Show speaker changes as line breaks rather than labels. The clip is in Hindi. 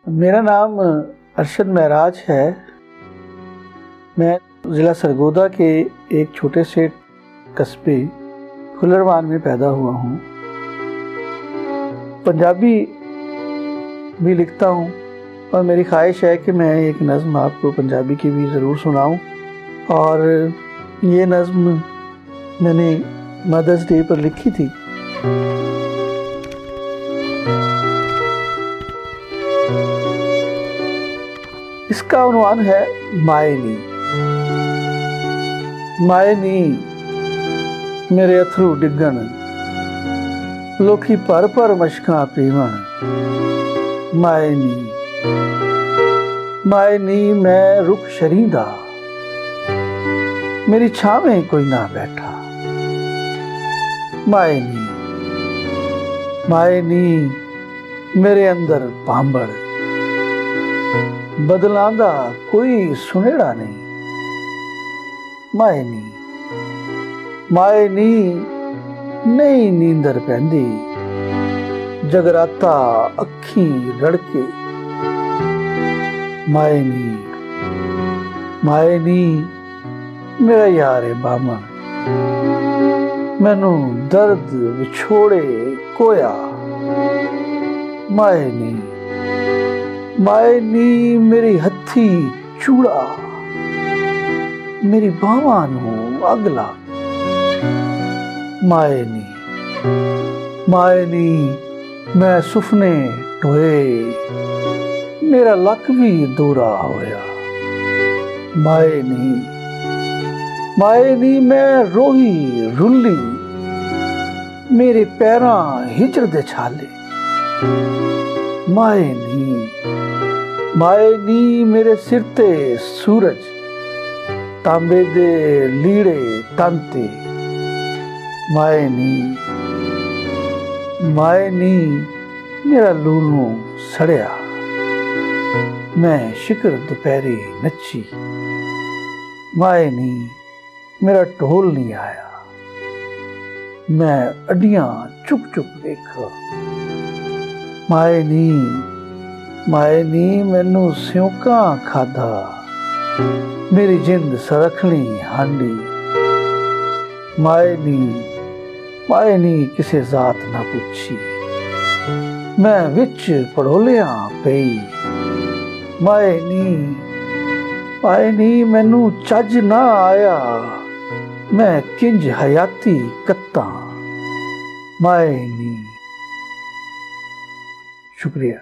मेरा नाम अरशद महराज है। मैं ज़िला सरगोदा के एक छोटे से कस्बे फुलरवान में पैदा हुआ हूँ। पंजाबी भी लिखता हूँ और मेरी ख्वाहिश है कि मैं एक नज़्म आपको पंजाबी की भी ज़रूर सुनाऊँ। और ये नज़्म मैंने मदर्स डे पर लिखी थी। इसका उन्वान है माए नी। माए नी मेरे अथरू डिगन, लोकी पर पर मशकां पीवन। माए नी, माए नी मैं रुख शरीदा, मेरी छावें कोई ना बैठा। माए नी, माए नी मेरे अंदर भांबड़, बदलां दा कोई सुनेड़ा नहीं। माए नी, माए नी नहीं नींदर पैंदी, जगराता अखीं रड़के। माए नी, माए नी मेरा यार बामन, मैनू दर्द विछोड़े कोया। माए नी, माए नी मेरी हथी चूड़ा, मेरी बावां नू अग ला। माए नी, माए नी मैं सुफने टोए, मेरा लक भी दूरा होया। माए नी, माए नी मैं रोही रुली, मेरे पैरां हिजर दे छाले। माए नी, माए नी मेरे सिर ते सूरज, तांबे दे लीड़े तंते। माए नी, माए नी मेरा लूनू सड़िया, मैं शिकर दोपहरी नची। माए नी मेरा ढोल नहीं आया, मैं अड्डियां चुप चुप देखा। माए नी, माए नी मैनू स्योका खाधा, मेरी जिंद सरखनी हांडी। माए नी, माए नी किसे जात ना पूछी, मैं विच पड़ोलिया पई। माए नी, माए नी मैनू चज ना आया, मैं किंज हयाती कत्ता। माए नी। शुक्रिया।